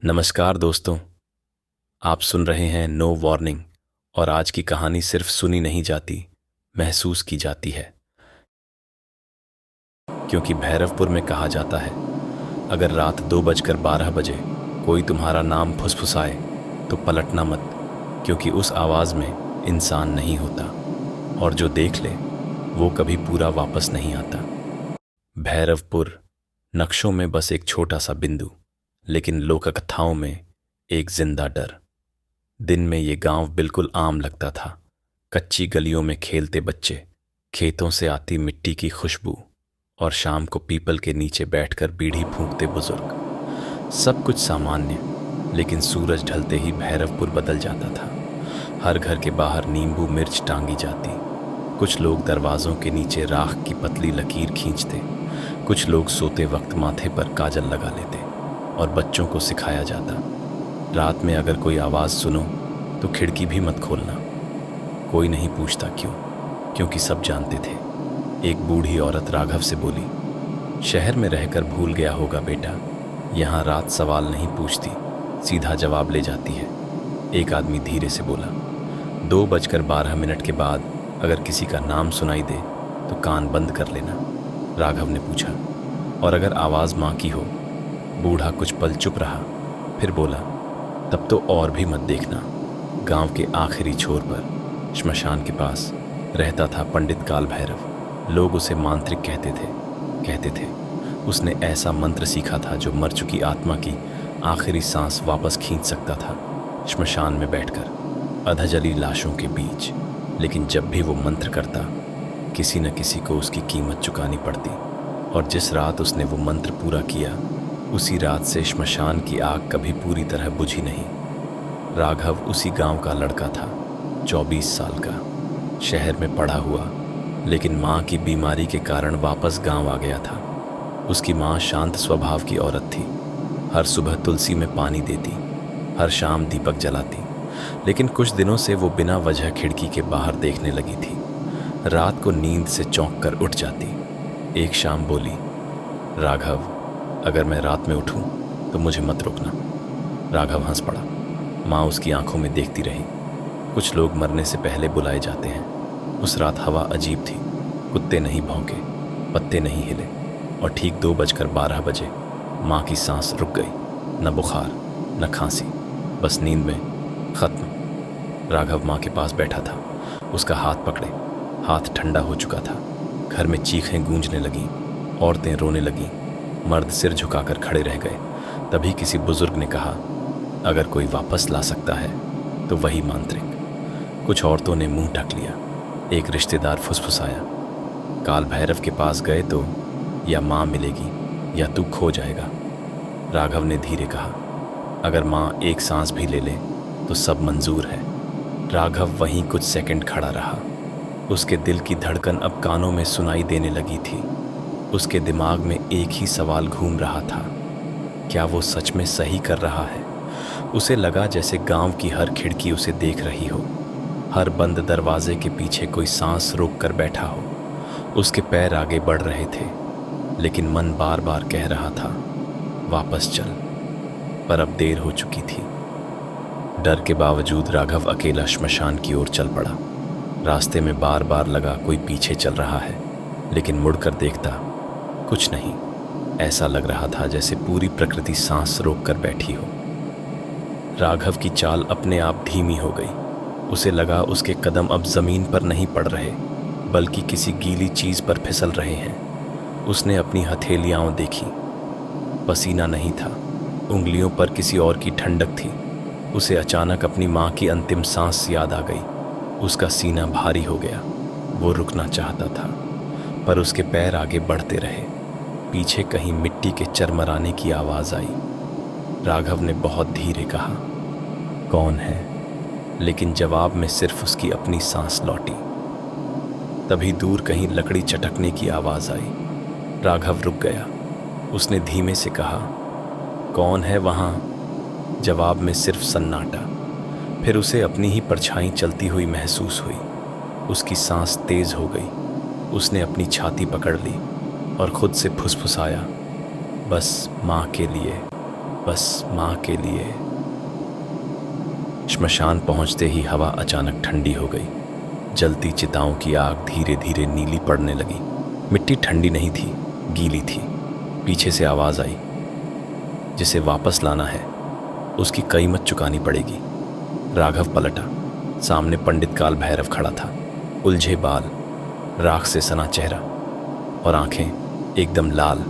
नमस्कार दोस्तों। आप सुन रहे हैं नो वार्निंग। और आज की कहानी सिर्फ सुनी नहीं जाती, महसूस की जाती है। क्योंकि भैरवपुर में कहा जाता है, अगर रात 2:12 कोई तुम्हारा नाम फुसफुसाए तो पलटना मत, क्योंकि उस आवाज़ में इंसान नहीं होता, और जो देख ले वो कभी पूरा वापस नहीं आता। भैरवपुर नक्शों में बस एक छोटा सा बिंदु, लेकिन लोककथाओं में एक जिंदा डर। दिन में ये गांव बिल्कुल आम लगता था। कच्ची गलियों में खेलते बच्चे, खेतों से आती मिट्टी की खुशबू, और शाम को पीपल के नीचे बैठकर बीड़ी फूंकते बुजुर्ग। सब कुछ सामान्य, लेकिन सूरज ढलते ही भैरवपुर बदल जाता था। हर घर के बाहर नींबू मिर्च टांगी जाती। कुछ लोग दरवाज़ों के नीचे राख की पतली लकीर खींचते। कुछ लोग सोते वक्त माथे पर काजल लगा लेते, और बच्चों को सिखाया जाता, रात में अगर कोई आवाज़ सुनो तो खिड़की भी मत खोलना। कोई नहीं पूछता क्यों, क्योंकि सब जानते थे। एक बूढ़ी औरत राघव से बोली, शहर में रहकर भूल गया होगा बेटा, यहाँ रात सवाल नहीं पूछती, सीधा जवाब ले जाती है। एक आदमी धीरे से बोला, 2:12 के बाद अगर किसी का नाम सुनाई दे तो कान बंद कर लेना। राघव ने पूछा, और अगर आवाज़ माँ की हो? बूढ़ा कुछ पल चुप रहा, फिर बोला, तब तो और भी मत देखना। गांव के आखिरी छोर पर श्मशान के पास रहता था पंडित काल भैरव। लोग उसे मांत्रिक कहते थे। उसने ऐसा मंत्र सीखा था जो मर चुकी आत्मा की आखिरी सांस वापस खींच सकता था, श्मशान में बैठकर अधजली लाशों के बीच। लेकिन जब भी वो मंत्र करता, किसी न किसी को उसकी कीमत चुकानी पड़ती। और जिस रात उसने वो मंत्र पूरा किया, उसी रात से श्मशान की आग कभी पूरी तरह बुझी नहीं। राघव उसी गांव का लड़का था, 24 साल का, शहर में पढ़ा हुआ, लेकिन माँ की बीमारी के कारण वापस गांव आ गया था। उसकी माँ शांत स्वभाव की औरत थी। हर सुबह तुलसी में पानी देती, हर शाम दीपक जलाती। लेकिन कुछ दिनों से वो बिना वजह खिड़की के बाहर देखने लगी थी। रात को नींद से चौंक कर उठ जाती। एक शाम बोली, राघव, अगर मैं रात में उठूं तो मुझे मत रोकना। राघव हंस पड़ा। माँ उसकी आंखों में देखती रही। कुछ लोग मरने से पहले बुलाए जाते हैं। उस रात हवा अजीब थी। कुत्ते नहीं भौंके, पत्ते नहीं हिले, और ठीक 2:12 माँ की सांस रुक गई। न बुखार, न खांसी, बस नींद में खत्म। राघव माँ के पास बैठा था। उसका हाथ पकड़े, हाथ ठंडा हो चुका था। घर में चीखें गूंजने लगीं, औरतें रोने लगीं, मर्द सिर झुकाकर खड़े रह गए। तभी किसी बुजुर्ग ने कहा, अगर कोई वापस ला सकता है तो वही मांत्रिक। कुछ औरतों ने मुंह ढक लिया। एक रिश्तेदार फुसफुसाया, काल भैरव के पास गए तो या माँ मिलेगी या तू खो जाएगा। राघव ने धीरे कहा, अगर माँ एक सांस भी ले ले तो सब मंजूर है। राघव वहीं कुछ सेकंड खड़ा रहा। उसके दिल की धड़कन अब कानों में सुनाई देने लगी थी। उसके दिमाग में एक ही सवाल घूम रहा था, क्या वो सच में सही कर रहा है? उसे लगा जैसे गांव की हर खिड़की उसे देख रही हो, हर बंद दरवाजे के पीछे कोई सांस रोक कर बैठा हो। उसके पैर आगे बढ़ रहे थे, लेकिन मन बार बार कह रहा था, वापस चल। पर अब देर हो चुकी थी। डर के बावजूद राघव अकेला श्मशान की ओर चल पड़ा। रास्ते में बार बार लगा कोई पीछे चल रहा है, लेकिन मुड़कर देखता, कुछ नहीं। ऐसा लग रहा था जैसे पूरी प्रकृति सांस रोक कर बैठी हो। राघव की चाल अपने आप धीमी हो गई। उसे लगा उसके कदम अब जमीन पर नहीं पड़ रहे, बल्कि किसी गीली चीज पर फिसल रहे हैं। उसने अपनी हथेलियां देखी। पसीना नहीं था, उंगलियों पर किसी और की ठंडक थी। उसे अचानक अपनी माँ की अंतिम सांस याद आ गई। उसका सीना भारी हो गया। वो रुकना चाहता था, पर उसके पैर आगे बढ़ते रहे। पीछे कहीं मिट्टी के चरमराने की आवाज़ आई। राघव ने बहुत धीरे कहा, कौन है? लेकिन जवाब में सिर्फ उसकी अपनी सांस लौटी। तभी दूर कहीं लकड़ी चटकने की आवाज़ आई। राघव रुक गया। उसने धीमे से कहा, कौन है वहाँ? जवाब में सिर्फ सन्नाटा। फिर उसे अपनी ही परछाई चलती हुई महसूस हुई। उसकी सांस तेज हो गई। उसने अपनी छाती पकड़ ली और खुद से फुसफुसाया, बस माँ के लिए, बस माँ के लिए। श्मशान पहुंचते ही हवा अचानक ठंडी हो गई। जलती चिताओं की आग धीरे धीरे नीली पड़ने लगी। मिट्टी ठंडी नहीं थी, गीली थी। पीछे से आवाज़ आई, जिसे वापस लाना है उसकी कीमत चुकानी पड़ेगी। राघव पलटा। सामने पंडित काल भैरव खड़ा था। उलझे बाल, राख से सना चेहरा और आंखें एकदम लाल,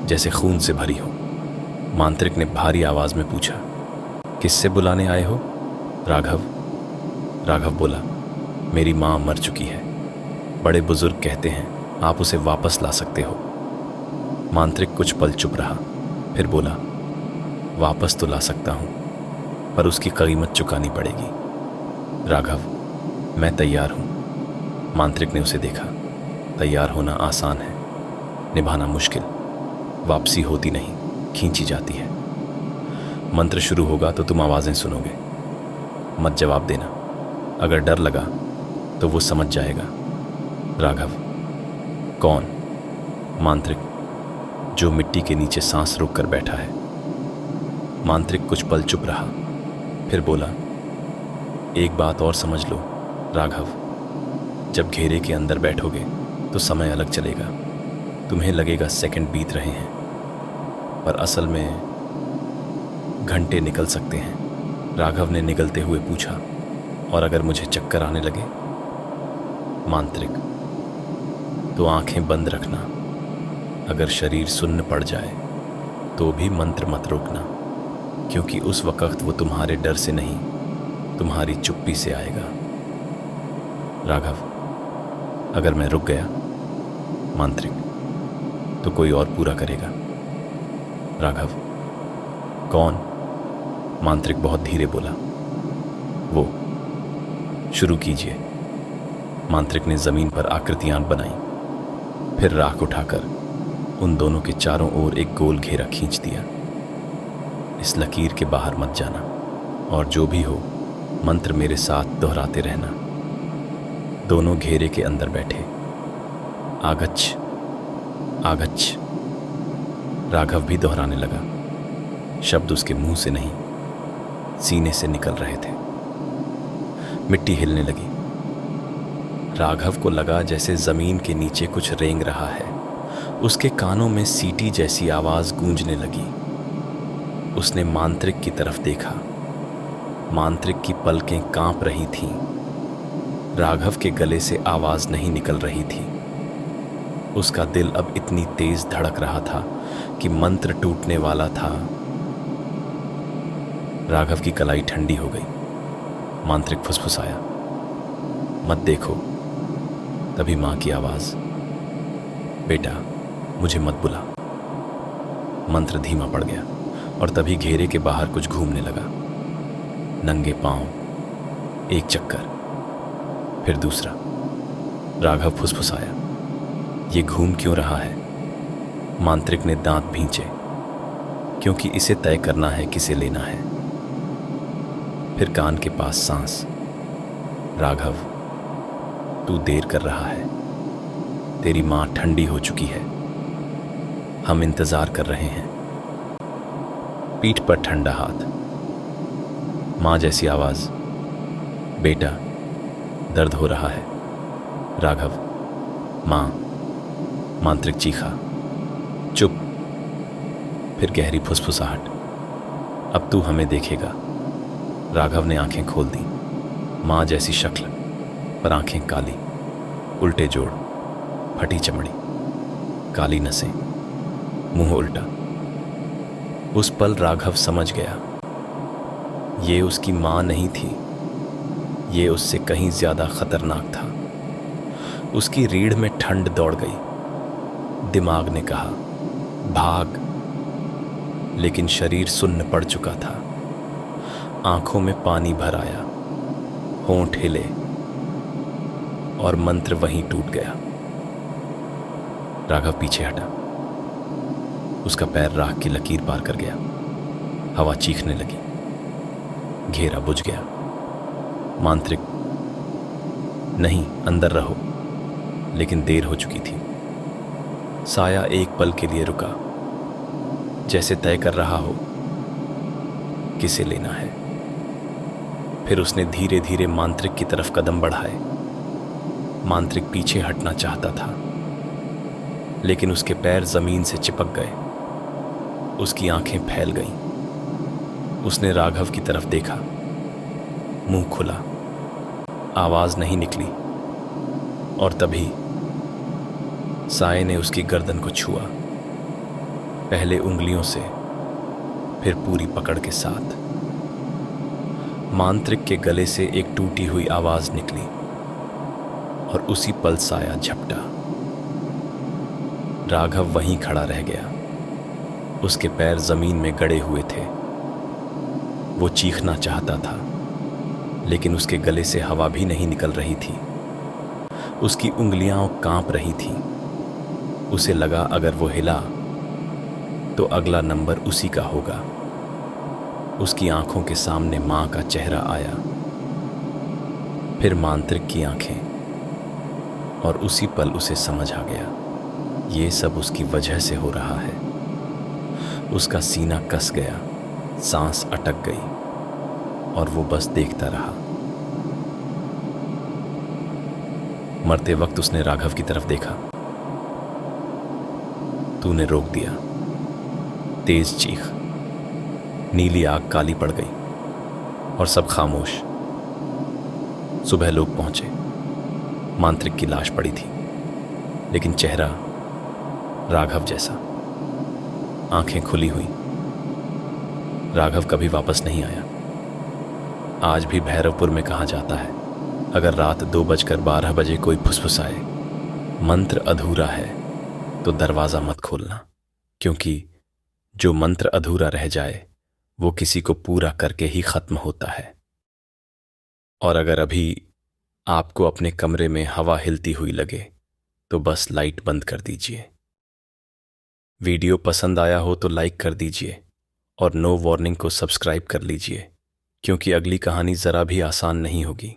जैसे खून से भरी हो। मांत्रिक ने भारी आवाज़ में पूछा, किससे बुलाने आए हो? राघव बोला, मेरी माँ मर चुकी है। बड़े बुजुर्ग कहते हैं आप उसे वापस ला सकते हो। मांत्रिक कुछ पल चुप रहा, फिर बोला, वापस तो ला सकता हूँ, पर उसकी कीमत चुकानी पड़ेगी। राघव, मैं तैयार हूँ। मांत्रिक ने उसे देखा। तैयार होना आसान है, निभाना मुश्किल। वापसी होती नहीं, खींची जाती है। मंत्र शुरू होगा तो तुम आवाज़ें सुनोगे। मत जवाब देना। अगर डर लगा तो वो समझ जाएगा। राघव, कौन? मांत्रिक, जो मिट्टी के नीचे सांस रोक कर बैठा है। मांत्रिक कुछ पल चुप रहा, फिर बोला, एक बात और समझ लो राघव, जब घेरे के अंदर बैठोगे तो समय अलग चलेगा। तुम्हें लगेगा सेकंड बीत रहे हैं, पर असल में घंटे निकल सकते हैं। राघव ने निगलते हुए पूछा, और अगर मुझे चक्कर आने लगे? मांत्रिक, तो आंखें बंद रखना। अगर शरीर सुन्न पड़ जाए तो भी मंत्र मत रोकना, क्योंकि उस वक्त वो तुम्हारे डर से नहीं, तुम्हारी चुप्पी से आएगा। राघव, अगर मैं रुक गया? मांत्रिक, तो कोई और पूरा करेगा। राघव, कौन? मांत्रिक बहुत धीरे बोला, वो। शुरू कीजिए। मांत्रिक ने जमीन पर आकृतियां बनाई, फिर राख उठाकर उन दोनों के चारों ओर एक गोल घेरा खींच दिया। इस लकीर के बाहर मत जाना, और जो भी हो मंत्र मेरे साथ दोहराते रहना। दोनों घेरे के अंदर बैठे। आगच्छ आगच्छ। राघव भी दोहराने लगा। शब्द उसके मुंह से नहीं, सीने से निकल रहे थे। मिट्टी हिलने लगी। राघव को लगा जैसे जमीन के नीचे कुछ रेंग रहा है। उसके कानों में सीटी जैसी आवाज गूंजने लगी। उसने मांत्रिक की तरफ देखा। मांत्रिक की पलकें कांप रही थीं। राघव के गले से आवाज नहीं निकल रही थी। उसका दिल अब इतनी तेज धड़क रहा था कि मंत्र टूटने वाला था। राघव की कलाई ठंडी हो गई। मांत्रिक फुसफुसाया, मत देखो। तभी मां की आवाज, बेटा मुझे मत बुला। मंत्र धीमा पड़ गया और तभी घेरे के बाहर कुछ घूमने लगा। नंगे पांव, एक चक्कर, फिर दूसरा। राघव फुसफुसाया, ये घूम क्यों रहा है? मांत्रिक ने दांत भींचे, क्योंकि इसे तय करना है किसे लेना है। फिर कान के पास सांस। राघव, तू देर कर रहा है। तेरी मां ठंडी हो चुकी है। हम इंतजार कर रहे हैं। पीठ पर ठंडा हाथ, मां जैसी आवाज, बेटा दर्द हो रहा है। राघव, मां। मांत्रिक चीखा, चुप। फिर गहरी फुसफुसाहट, अब तू हमें देखेगा। राघव ने आंखें खोल दी। मां जैसी शक्ल, पर आंखें काली, उल्टे जोड़, फटी चमड़ी, काली नसें, मुंह उल्टा। उस पल राघव समझ गया, ये उसकी मां नहीं थी, ये उससे कहीं ज्यादा खतरनाक था। उसकी रीढ़ में ठंड दौड़ गई। दिमाग ने कहा भाग, लेकिन शरीर सुन्न पड़ चुका था। आंखों में पानी भर आया, होंठ हिले और मंत्र वहीं टूट गया। राघव पीछे हटा। उसका पैर राख की लकीर पार कर गया। हवा चीखने लगी। घेरा बुझ गया। मांत्रिक, नहीं, अंदर रहो। लेकिन देर हो चुकी थी। साया एक पल के लिए रुका, जैसे तय कर रहा हो किसे लेना है। फिर उसने धीरे धीरे मांत्रिक की तरफ कदम बढ़ाए। मांत्रिक पीछे हटना चाहता था, लेकिन उसके पैर जमीन से चिपक गए। उसकी आंखें फैल गईं। उसने राघव की तरफ देखा। मुंह खुला, आवाज नहीं निकली। और तभी साये ने उसकी गर्दन को छुआ, पहले उंगलियों से, फिर पूरी पकड़ के साथ। मांत्रिक के गले से एक टूटी हुई आवाज निकली और उसी पल साया झपटा। राघव वहीं खड़ा रह गया। उसके पैर जमीन में गड़े हुए थे। वो चीखना चाहता था, लेकिन उसके गले से हवा भी नहीं निकल रही थी। उसकी उंगलियां कांप रही थीं। उसे लगा अगर वो हिला तो अगला नंबर उसी का होगा। उसकी आंखों के सामने मां का चेहरा आया, फिर मांत्रिक की आंखें, और उसी पल उसे समझ आ गया ये सब उसकी वजह से हो रहा है। उसका सीना कस गया, सांस अटक गई और वो बस देखता रहा। मरते वक्त उसने राघव की तरफ देखा। तूने रोक दिया। तेज चीख, नीली आग काली पड़ गई और सब खामोश। सुबह लोग पहुंचे। मांत्रिक की लाश पड़ी थी, लेकिन चेहरा राघव जैसा, आंखें खुली हुई। राघव कभी वापस नहीं आया। आज भी भैरवपुर में कहा जाता है, अगर रात 2:12 कोई फुसफुसाए, मंत्र अधूरा है, तो दरवाजा मत खोलना, क्योंकि जो मंत्र अधूरा रह जाए वो किसी को पूरा करके ही खत्म होता है। और अगर अभी आपको अपने कमरे में हवा हिलती हुई लगे तो बस लाइट बंद कर दीजिए। वीडियो पसंद आया हो तो लाइक कर दीजिए और नो वार्निंग को सब्सक्राइब कर लीजिए, क्योंकि अगली कहानी ज़रा भी आसान नहीं होगी।